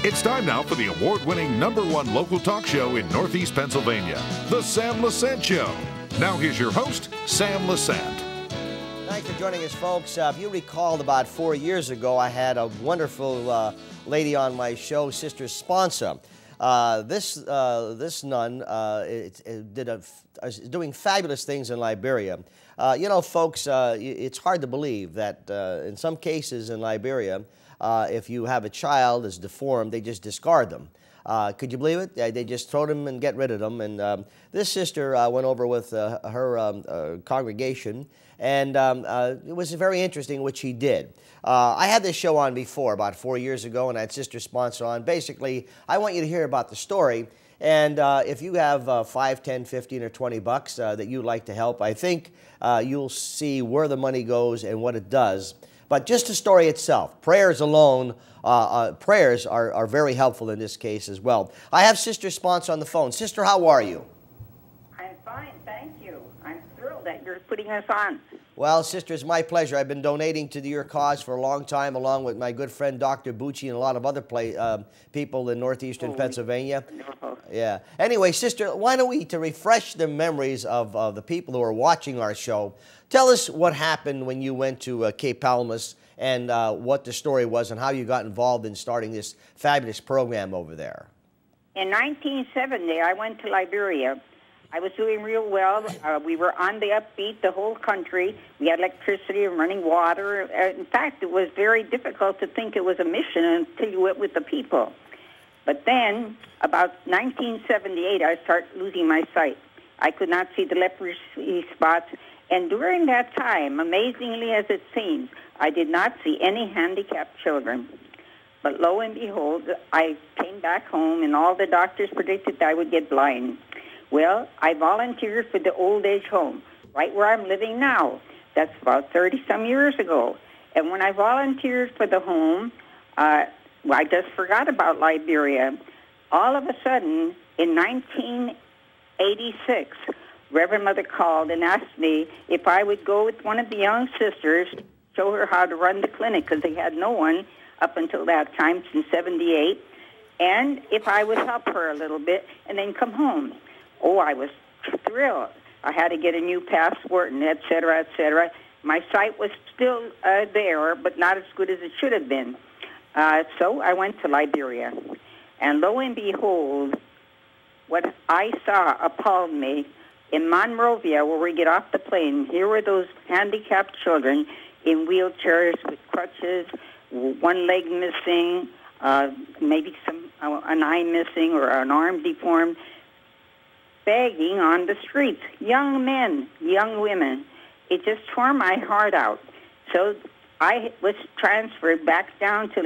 It's time now for the award-winning #1 local talk show in Northeast Pennsylvania, The Sam Lesante Show. Now here's your host, Sam Lesante. Thanks for joining us, folks. If you recall, about 4 years ago, I had a wonderful lady on my show, Sister Sponsa. This nun is doing fabulous things in Liberia. You know, folks, it's hard to believe that in some cases in Liberia, if you have a child that's deformed, they just discard them. Could you believe it? They just throw them and get rid of them. And this sister went over with her congregation, and it was very interesting what she did. I had this show on before, about 4 years ago, and I had Sister Sponsa on. Basically, I want you to hear about the story. And if you have 5, 10, 15, or 20 bucks that you'd like to help, I think you'll see where the money goes and what it does. But just the story itself, prayers alone, prayers are very helpful in this case as well. I have Sister Sponsa on the phone. Sister, how are you? I'm fine, thank you. I'm thrilled that you're putting us on. Well, Sister, it's my pleasure. I've been donating to your cause for a long time, along with my good friend Dr. Bucci and a lot of other people in northeastern Pennsylvania. Yeah. Anyway, Sister, why don't we, to refresh the memories of the people who are watching our show, tell us what happened when you went to Cape Palmas and what the story was and how you got involved in starting this fabulous program over there. In 1970, I went to Liberia. I was doing real well. We were on the upbeat, the whole country. We had electricity and running water. In fact, it was very difficult to think it was a mission until you went with the people. But then, about 1978, I started losing my sight. I could not see the leprosy spots. And during that time, amazingly as it seems, I did not see any handicapped children. But lo and behold, I came back home, and all the doctors predicted that I would get blind. Well, I volunteered for the old age home, right where I'm living now. That's about 30-some years ago. And when I volunteered for the home, I just forgot about Liberia. All of a sudden, in 1986, Reverend Mother called and asked me if I would go with one of the young sisters, show her how to run the clinic, because they had no one up until that time, since 78, and if I would help her a little bit and then come home. Oh, I was thrilled. I had to get a new passport and et cetera, et cetera. My sight was still there, but not as good as it should have been. So I went to Liberia. And lo and behold, what I saw appalled me. In Monrovia, where we get off the plane, here were those handicapped children in wheelchairs with crutches, one leg missing, maybe an eye missing or an arm deformed, begging on the streets, young men, young women. It just tore my heart out. So I was transferred back down to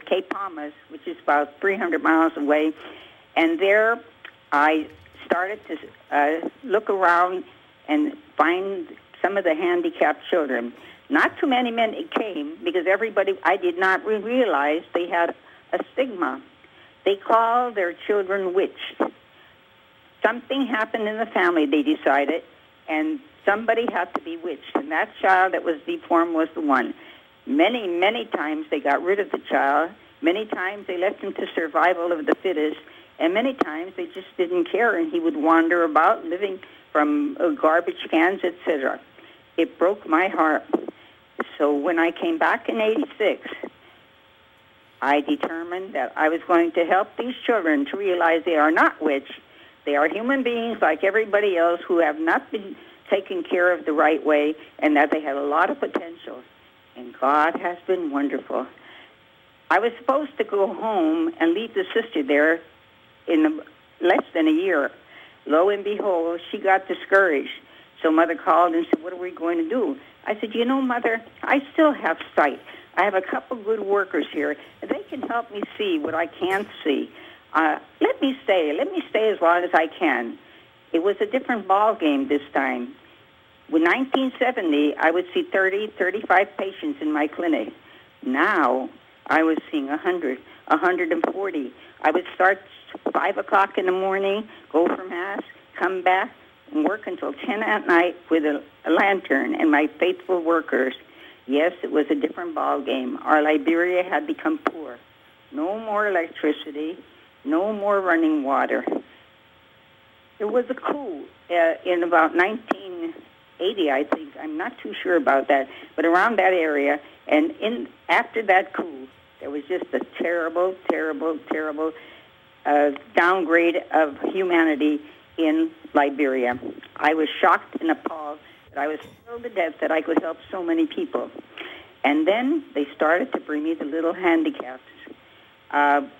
Cape Palmas, which is about 300 miles away, and there I started to look around and find some of the handicapped children. Not too many men came because I did not realize they had a stigma. They called their children witch. Something happened in the family, they decided, and somebody had to be witched, and that child that was deformed was the one. Many, many times they got rid of the child. Many times they left him to survival of the fittest, and many times they just didn't care, and he would wander about living from garbage cans, etc. It broke my heart. So when I came back in 86, I determined that I was going to help these children to realize they are not witch. They are human beings like everybody else who have not been taken care of the right way, and that they have a lot of potential. And God has been wonderful. I was supposed to go home and leave the sister there in less than a year. Lo and behold, she got discouraged. So Mother called and said, what are we going to do? I said, you know, Mother, I still have sight. I have a couple good workers here. They can help me see what I can't see. Let me stay as long as I can. It was a different ball game this time. In 1970, I would see 30, 35 patients in my clinic. Now, I was seeing 100, 140. I would start 5 o'clock in the morning, go for Mass, come back, and work until 10 at night with a lantern and my faithful workers. Yes, it was a different ball game. Our Liberia had become poor. no more electricity, no more running water. There was a coup in about 1980, I think. I'm not too sure about that, but around that area. And after that coup, there was just a terrible, terrible, terrible downgrade of humanity in Liberia. I was shocked and appalled that I was thrilled to death that I could help so many people. And then they started to bring me the little handicaps.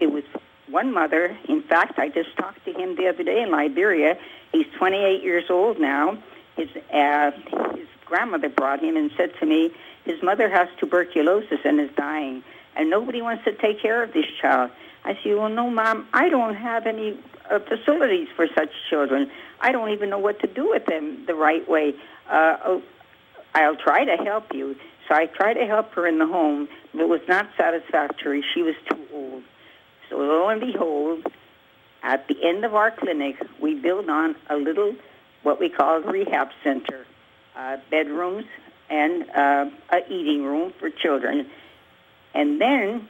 It was one mother. In fact, I just talked to him the other day in Liberia. He's 28 years old now. His grandmother brought him and said to me, his mother has tuberculosis and is dying, and nobody wants to take care of this child. I said, well, no, Mom, I don't have any facilities for such children. I don't even know what to do with them the right way. I'll try to help you. So I tried to help her in the home, but it was not satisfactory. She was too old. So lo and behold, at the end of our clinic, we built on a little, what we call a rehab center, bedrooms and an eating room for children. And then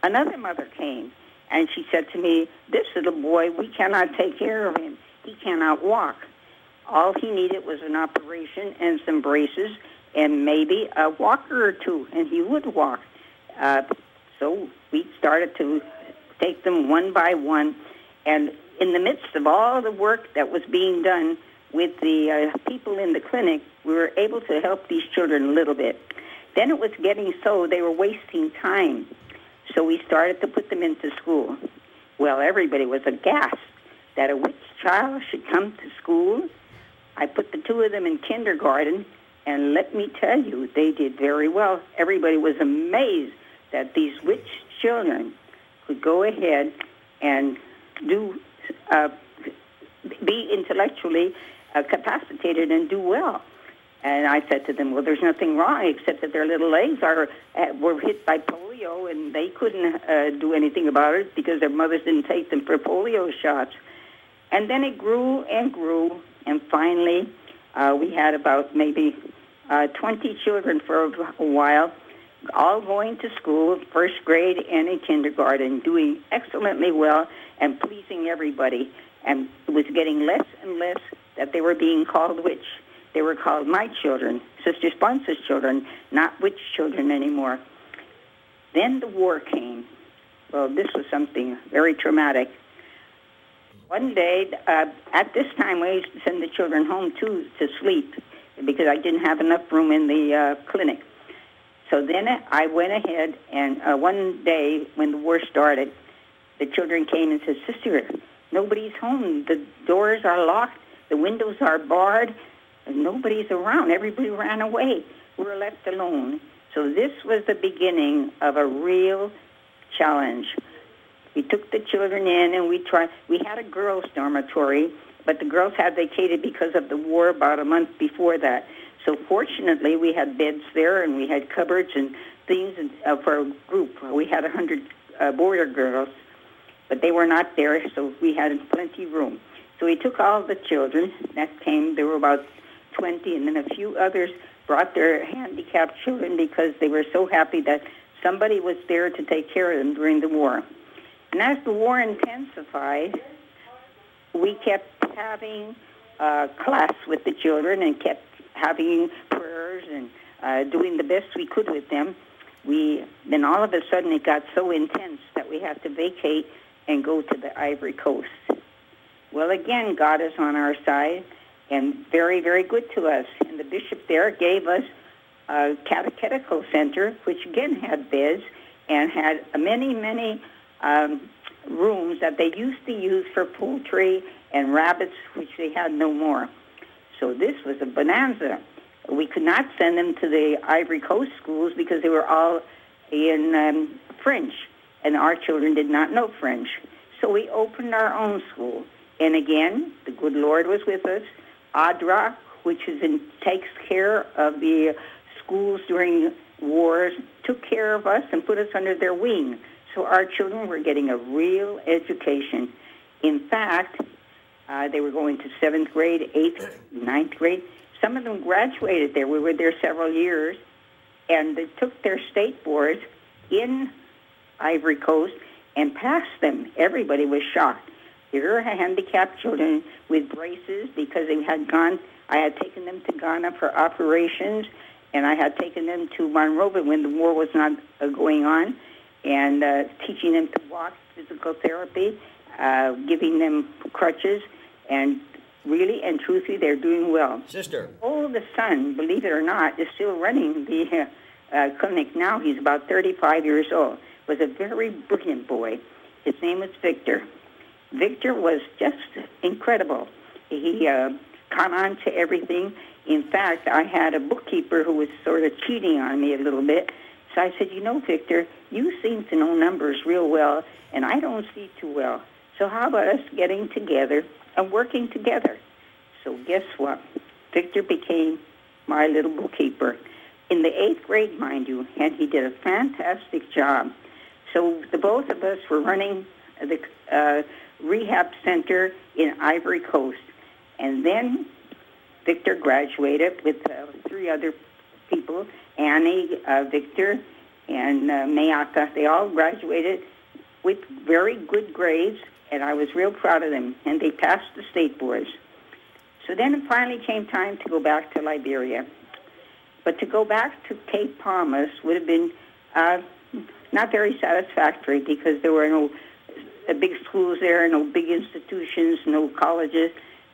another mother came, and she said to me, this little boy, we cannot take care of him. He cannot walk. All he needed was an operation and some braces and maybe a walker or two, and he would walk. So we started to take them one by one, and in the midst of all the work that was being done with the people in the clinic, we were able to help these children a little bit. Then it was getting so they were wasting time, so we started to put them into school. Well, everybody was aghast that a witch child should come to school. I put the two of them in kindergarten, and let me tell you, they did very well. Everybody was amazed that these witch children could go ahead and be intellectually capacitated and do well. And I said to them, well, there's nothing wrong except that their little legs were hit by polio, and they couldn't do anything about it because their mothers didn't take them for polio shots. And then it grew and grew, and finally we had about maybe 20 children for a while, all going to school, first grade and in kindergarten, doing excellently well and pleasing everybody. And it was getting less and less that they were being called witch. They were called my children, Sister Sponsa's children, not witch children anymore. Then the war came. Well, this was something very traumatic. One day, at this time, we used to send the children home, too, to sleep because I didn't have enough room in the clinic. So then I went ahead, and one day when the war started, the children came and said, Sister, nobody's home. The doors are locked. The windows are barred. And nobody's around. Everybody ran away. We were left alone. So this was the beginning of a real challenge. We took the children in, and we had a girls' dormitory, but the girls had vacated because of the war about a month before that. So fortunately, we had beds there, and we had cupboards and things for a group. We had 100 border girls, but they were not there, so we had plenty of room. So we took all the children that came. There were about 20, and then a few others brought their handicapped children because they were so happy that somebody was there to take care of them during the war. And as the war intensified, we kept having class with the children and kept having prayers and doing the best we could with them. Then all of a sudden it got so intense that we had to vacate and go to the Ivory Coast. Well, again, God is on our side and very, very good to us. And the bishop there gave us a catechetical center, which again had beds and had many, many rooms that they used to use for poultry and rabbits, which they had no more. So this was a bonanza. We could not send them to the Ivory Coast schools because they were all in French, and our children did not know French. So we opened our own school. And again, the good Lord was with us. ADRA, which takes care of the schools during wars, took care of us and put us under their wing. So our children were getting a real education. In fact, they were going to 7th grade, 8th, 9th grade. Some of them graduated there. We were there several years. And they took their state boards in Ivory Coast and passed them. Everybody was shocked. Here are handicapped children with braces because they had gone. I had taken them to Ghana for operations, and I had taken them to Monrovia when the war was not going on, and teaching them to walk, physical therapy, giving them crutches, and really and truthfully, they're doing well. Sister. The son, believe it or not, is still running the clinic now. He's about 35 years old. Was a very brilliant boy. His name was Victor. Victor was just incredible. He caught on to everything. In fact, I had a bookkeeper who was sort of cheating on me a little bit. So I said, Victor, you seem to know numbers real well, and I don't see too well. So how about us getting together and working together? So guess what? Victor became my little bookkeeper in the 8th grade, mind you, and he did a fantastic job. So the both of us were running the rehab center in Ivory Coast. And then Victor graduated with 3 other people, Annie, Victor, and Mayaka. They all graduated with very good grades, and I was real proud of them. And they passed the state boards. So then it finally came time to go back to Liberia. But to go back to Cape Palmas would have been not very satisfactory because there were no big schools there, no big institutions, no colleges.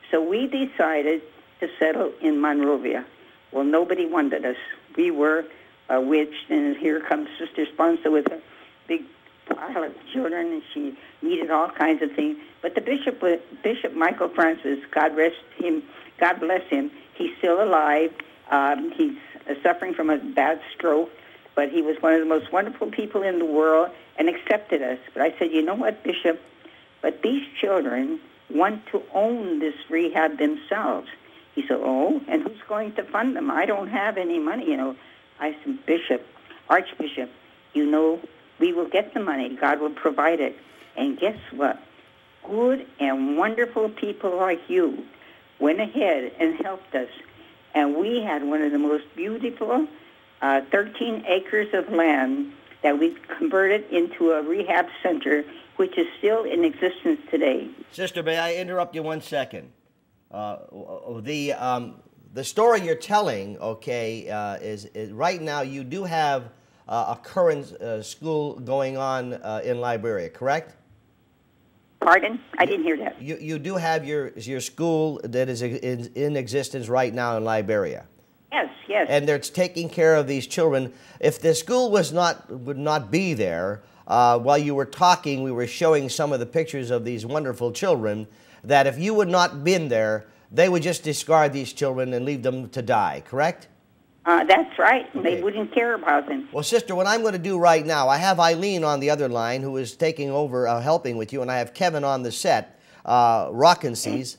So we decided to settle in Monrovia. Well, nobody wanted us. We were witched, and here comes Sister Sponsa with a big pile of children, and she needed all kinds of things. But the Bishop Michael Francis, God rest him, God bless him, he's still alive. He's suffering from a bad stroke, but he was one of the most wonderful people in the world and accepted us. But I said, you know what, Bishop, but these children want to own this rehab themselves. He said, oh, and who's going to fund them? I don't have any money, I said, Bishop, Archbishop, we will get the money. God will provide it. And guess what? Good and wonderful people like you went ahead and helped us. And we had one of the most beautiful 13 acres of land that we converted into a rehab center, which is still in existence today. Sister, may I interrupt you 1 second? The story you're telling, okay, is right now you do have a current school going on in Liberia, correct? Pardon? I didn't hear that. You do have your school that is in existence right now in Liberia. Yes, yes. And they're taking care of these children. If the school would not be there, while you were talking, we were showing some of the pictures of these wonderful children, that if you would not been there, they would just discard these children and leave them to die, correct? That's right. Okay. They wouldn't care about them. Well, sister, what I'm going to do right now, I have Eileen on the other line who is taking over, helping with you, and I have Kevin on the set, Rockin' Seas.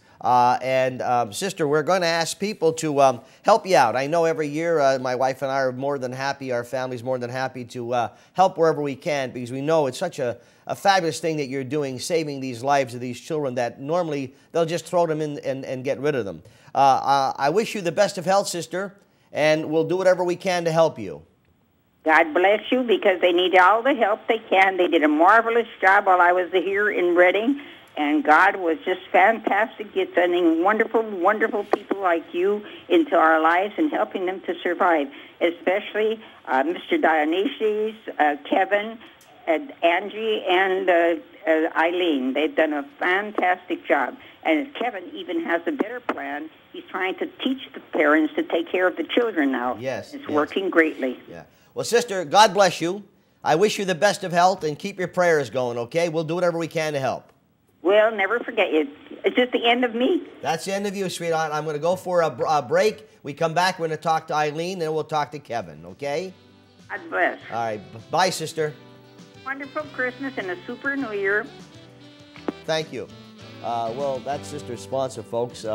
Sister, we're going to ask people to help you out. I know every year my wife and I are more than happy, our family's more than happy to help wherever we can, because we know it's such a fabulous thing that you're doing, saving these lives of these children that normally they'll just throw them in and get rid of them. I wish you the best of health, sister, and we'll do whatever we can to help you. God bless you, because they need all the help they can. They did a marvelous job while I was here in Redding. And God was just fantastic at sending wonderful, wonderful people like you into our lives and helping them to survive, especially Mr. Dionysius, Kevin, Angie, and Eileen. They've done a fantastic job. And Kevin even has a better plan. He's trying to teach the parents to take care of the children now. Yes. It's working greatly. Yeah. Well, sister, God bless you. I wish you the best of health, and keep your prayers going, okay? We'll do whatever we can to help. We'll never forget you. It's just the end of me. That's the end of you, sweetheart. I'm going to go for a break. We come back, we're going to talk to Eileen, then we'll talk to Kevin, okay? God bless. All right. Bye, sister. Wonderful Christmas and a super New Year. Thank you. Well, that's Sister Sponsa, folks.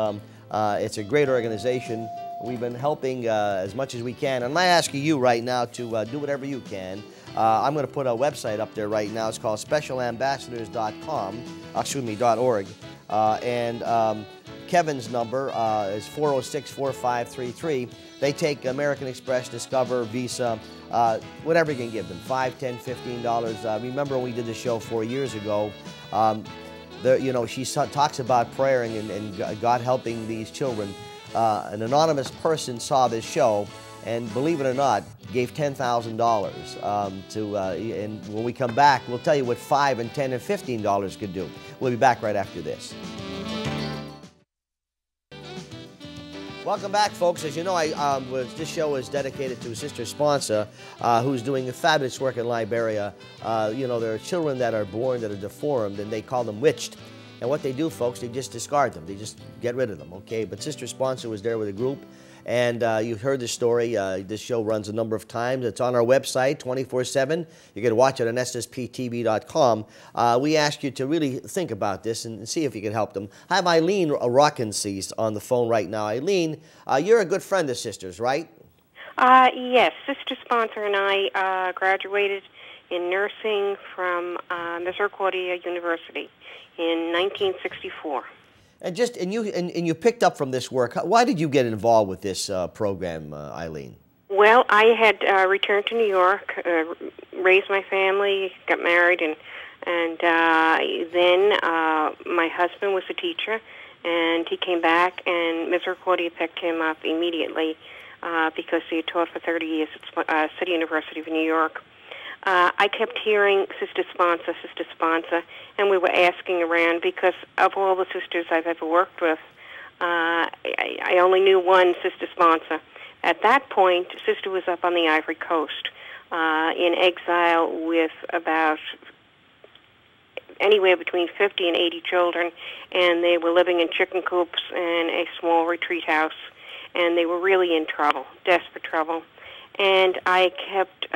It's a great organization. We've been helping as much as we can. And I'm asking you right now to do whatever you can. I'm going to put a website up there right now. It's called specialambassadors.com, .org. Kevin's number is 406-4533. They take American Express, Discover, Visa, whatever you can give them, $5, $10, $15. Remember when we did the show 4 years ago, you know, she talks about prayer and God helping these children. An anonymous person saw this show and, believe it or not, gave $10,000 and when we come back, we'll tell you what $5 and $10 and $15 could do. We'll be back right after this. Welcome back, folks. As you know, this show is dedicated to Sister Sponsa, who's doing fabulous work in Liberia. You know, there are children that are born that are deformed, and they call them witched. And what they do, folks, they just discard them. They just get rid of them, okay? But Sister Sponsa was there with a group, and you've heard the story. This show runs a number of times. It's on our website 24/7. You can watch it on ssptv.com. We ask you to really think about this and see if you can help them. I have Eileen Rockensees on the phone right now. Eileen, you're a good friend of Sisters, right? Yes. Sister Sponsa and I graduated in nursing from Misericordia University in 1964. And you picked up from this work. Why did you get involved with this program, Eileen? Well, I had returned to New York, raised my family, got married, and then my husband was a teacher, and he came back, and Misericordia picked him up immediately because he had taught for 30 years at City University of New York. I kept hearing Sister Sponsa, and we were asking around because of all the sisters I've ever worked with, I only knew one Sister Sponsa. At that point, Sister was up on the Ivory Coast in exile with about anywhere between 50 and 80 children, and they were living in chicken coops and a small retreat house, and they were really in trouble, desperate trouble. And I kept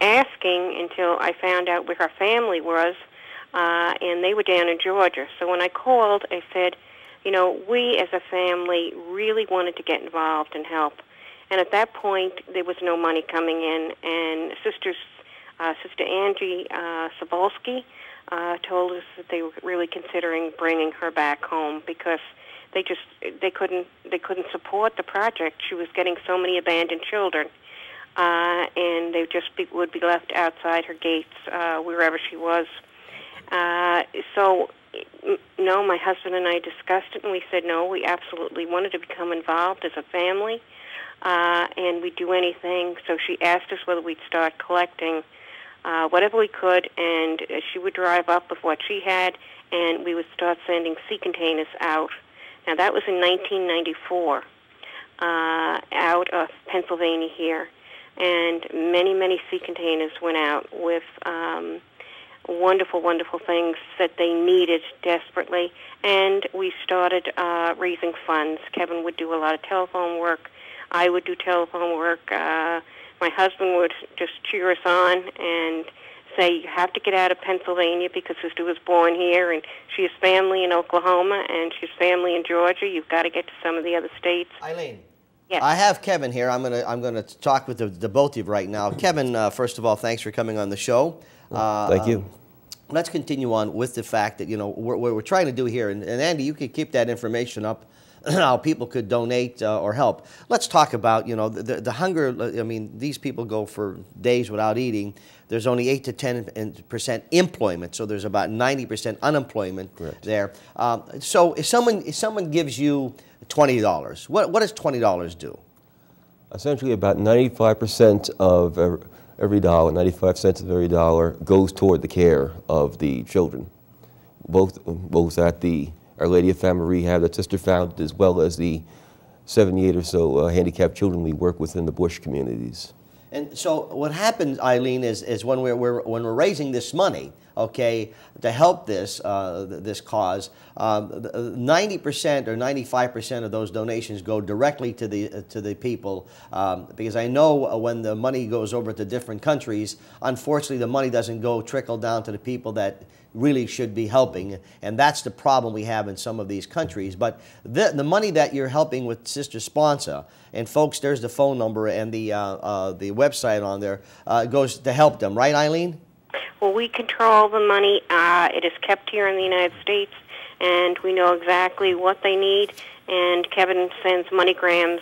asking until I found out where her family was, and they were down in Georgia. So when I called, I said, you know, we as a family really wanted to get involved and help. And at that point, there was no money coming in, and Sister Angie Sobolski told us that they were really considering bringing her back home because they couldn't support the project. She was getting so many abandoned children. And they just would be left outside her gates wherever she was. So, no, my husband and I discussed it, and we said, no, we absolutely wanted to become involved as a family, and we'd do anything. So she asked us whether we'd start collecting whatever we could, and she would drive up with what she had, and we would start sending sea containers out. Now, that was in 1994, out of Pennsylvania here. And many, many sea containers went out with wonderful, wonderful things that they needed desperately. And we started raising funds. Kevin would do a lot of telephone work. I would do telephone work. My husband would just cheer us on and say, you have to get out of Pennsylvania because Sister was born here, and she has family in Oklahoma, and she has family in Georgia. You've got to get to some of the other states. Eileen. Yes. I have Kevin here. I'm gonna talk with the both of you right now. Kevin, first of all, thanks for coming on the show. Thank you. Let's continue on with the fact that, you know, what we're trying to do here, and Andy, you could keep that information up, how people could donate or help. Let's talk about, you know, the hunger. I mean, these people go for days without eating. There's only 8 to 10% employment, so there's about 90% unemployment. Correct. There. So if someone gives you $20, what does $20 do? Essentially, about 95% of every dollar, 95 cents of every dollar goes toward the care of the children, both at the Our Lady of Family Rehab that Sister founded, as well as the 78 or so handicapped children we work with in the bush communities. And so what happens, Eileen, is when we're raising this money, okay, to help this this cause, 90% or 95% of those donations go directly to the people, because I know when the money goes over to different countries, unfortunately the money doesn't trickle down to the people that really should be helping, and that's the problem we have in some of these countries. But the money that you're helping with Sister Sponsa, and folks, there's the phone number and the website on there, goes to help them, right, Eileen? Well, we control the money. It is kept here in the United States, and we know exactly what they need. And Kevin sends MoneyGrams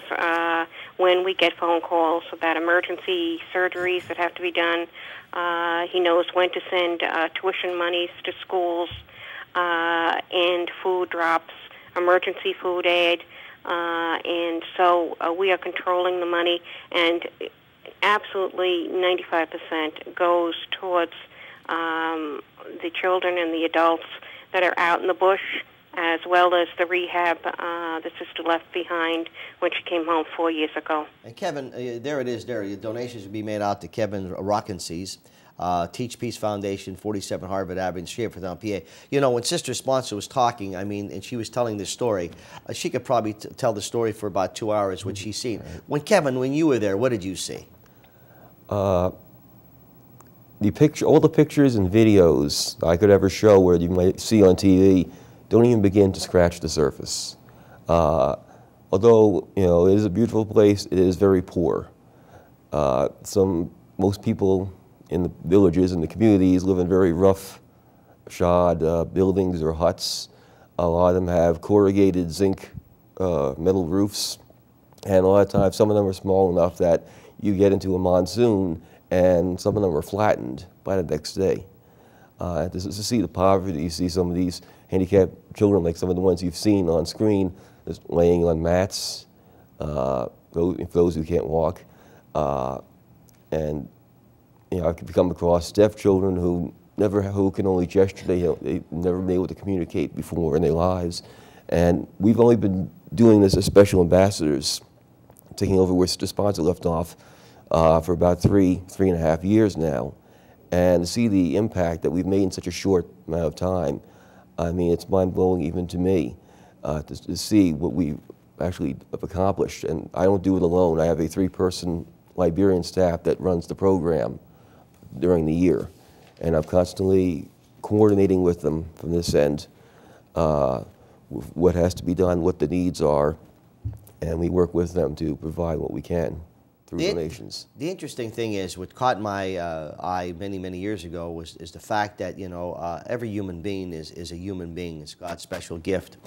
when we get phone calls about emergency surgeries that have to be done. He knows when to send tuition monies to schools, and food drops, emergency food aid. And so we are controlling the money, and absolutely 95% goes towards the children and the adults that are out in the bush, as well as the rehab the sister left behind when she came home 4 years ago. And Kevin, there it is there. Your donations will be made out to Kevin Rockensees, Teach Peace Foundation, 47 Harvard Avenue, Shreveport, PA. You know, when Sister Sponsa was talking, I mean, and she was telling this story, she could probably tell the story for about 2 hours, what she's seen. When you were there, what did you see? All the pictures and videos I could ever show where you might see on TV don't even begin to scratch the surface. Although, you know, it is a beautiful place, it is very poor. Most people in the villages and the communities live in very rough shod buildings or huts. A lot of them have corrugated zinc metal roofs, and a lot of times some of them are small enough that you get into a monsoon and some of them are flattened by the next day. To see the poverty, you see some of these handicapped children, like some of the ones you've seen on screen, just laying on mats, for those who can't walk. And you know, I've come across deaf children who can only gesture. They've never been able to communicate before in their lives. And we've only been doing this as special ambassadors, taking over where Sister Sponsa left off, for about three and a half years now. And to see the impact that we've made in such a short amount of time, I mean, it's mind-blowing even to me to see what we actually have accomplished. And I don't do it alone. I have a 3-person Liberian staff that runs the program during the year. And I'm constantly coordinating with them from this end, what has to be done, what the needs are, and we work with them to provide what we can through donations. The interesting thing is, what caught my eye many years ago is the fact that, you know, every human being is a human being. It's God's special gift.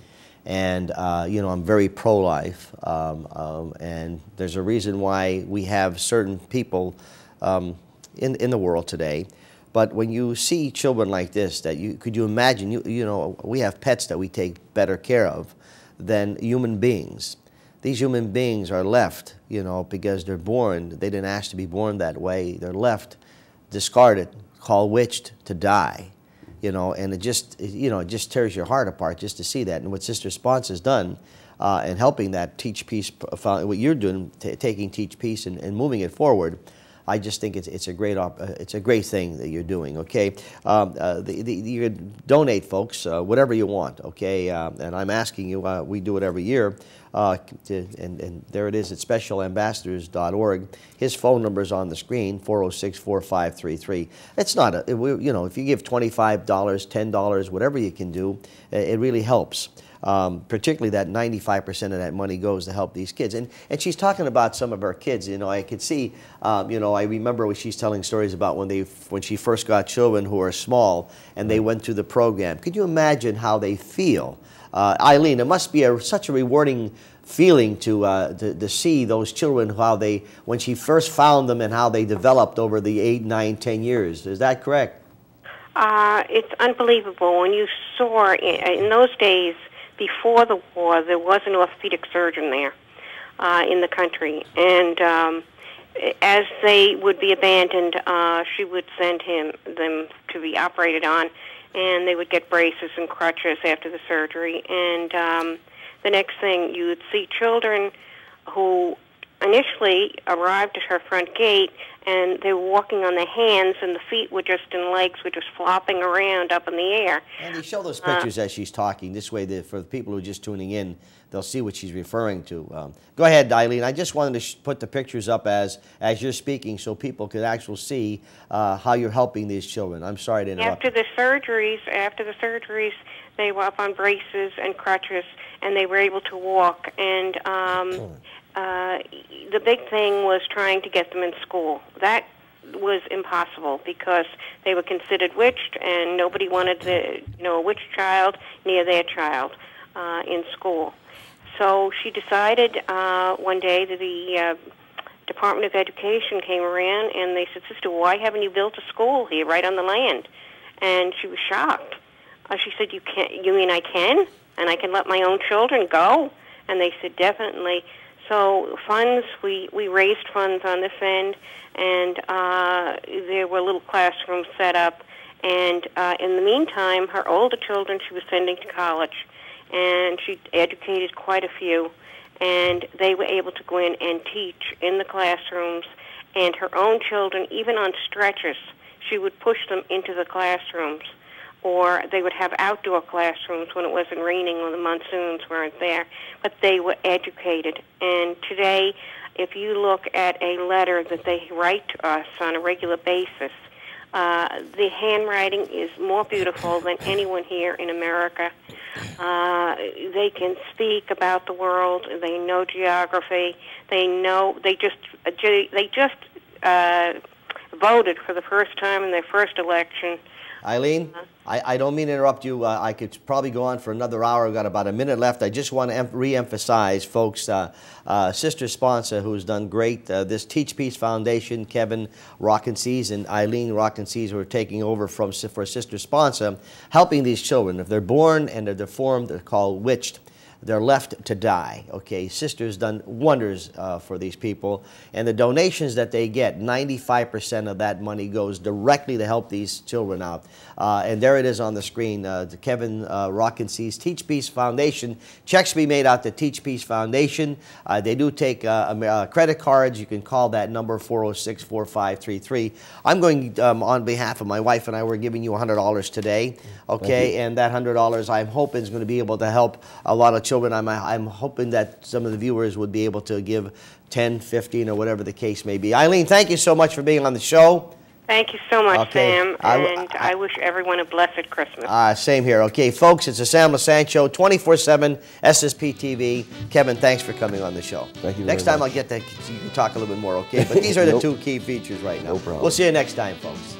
And, you know, I'm very pro-life, and there's a reason why we have certain people in the world today. But when you see children like this, could you imagine, you know, we have pets that we take better care of than human beings. These human beings are left, you know, because they're born, they didn't ask to be born that way. They're left, discarded, called witched to die, you know, and it just tears your heart apart just to see that. And what Sister Sponsa has done in helping that Teach Peace, what you're doing, taking Teach Peace and moving it forward, I just think it's a great thing that you're doing. Okay, you can donate, folks, whatever you want. Okay, and I'm asking you. We do it every year, and there it is at specialambassadors.org. His phone number is on the screen: 406-4533. It's not you know, if you give $25, $10, whatever you can do, it really helps. Particularly that 95% of that money goes to help these kids. And she's talking about some of her kids. You know, I could see, you know, I remember when she's telling stories about when she first got children who are small and they went through the program. Could you imagine how they feel? Eileen, it must be such a rewarding feeling to see those children, when she first found them and how they developed over the 8, 9, 10 years. Is that correct? It's unbelievable. When you saw, in those days, before the war, there was an orthopedic surgeon there in the country, and as they would be abandoned, she would send them to be operated on, and they would get braces and crutches after the surgery. And the next thing, you would see children who initially arrived at her front gate, and they were walking on their hands, and the feet were just, and legs were just flopping around up in the air. And they show those pictures as she's talking. This way, for the people who are just tuning in, they'll see what she's referring to. Go ahead, Eileen. I just wanted to put the pictures up as you're speaking so people could actually see how you're helping these children. I'm sorry to interrupt. After the surgeries, they were up on braces and crutches, and they were able to walk. And the big thing was trying to get them in school. That was impossible because they were considered witched, and nobody wanted a witch child near their child in school. So she decided one day that the Department of Education came around, and they said, "Sister, why haven't you built a school here right on the land?" And she was shocked. She said, "You can't? You mean I can? And I can let my own children go?" And they said, "Definitely." So funds, we raised funds on this end, and there were little classrooms set up. And in the meantime, her older children she was sending to college, and she educated quite a few. And they were able to go in and teach in the classrooms. And her own children, even on stretchers, she would push them into the classrooms. Or they would have outdoor classrooms when it wasn't raining or the monsoons weren't there. But they were educated. And today, if you look at a letter that they write to us on a regular basis, the handwriting is more beautiful than anyone here in America. They can speak about the world. They know geography. They just voted for the first time in their first election. Eileen, I don't mean to interrupt you. I could probably go on for another hour. We've got about a minute left. I just want to re-emphasize, folks, Sister Sponsa, who's done great. This Teach Peace Foundation, Kevin Rockensees and Eileen Rockensees, who are taking over for Sister Sponsa, helping these children. If they're born and they're deformed, they're called witched. They're left to die. Okay, Sister's done wonders for these people, and the donations that they get, 95% of that money goes directly to help these children out. And there it is on the screen, the Kevin Rockensees Teach Peace Foundation. Checks be made out to Teach Peace Foundation. They do take credit cards. You can call that number 406-4533. I'm going on behalf of my wife and I. We're giving you $100 today. Okay, and that $100 I'm hoping is going to be able to help a lot of children. I'm hoping that some of the viewers would be able to give 10, 15, or whatever the case may be. Eileen, thank you so much for being on the show. Thank you so much, Sam, and I wish everyone a blessed Christmas. Same here. Okay, folks, it's the Sam Lesante Show, 24/7, SSP TV. Kevin, thanks for coming on the show. Thank you. Next time I'll get that, you can talk a little bit more, okay? But these are the two key features right now. No problem. We'll see you next time, folks.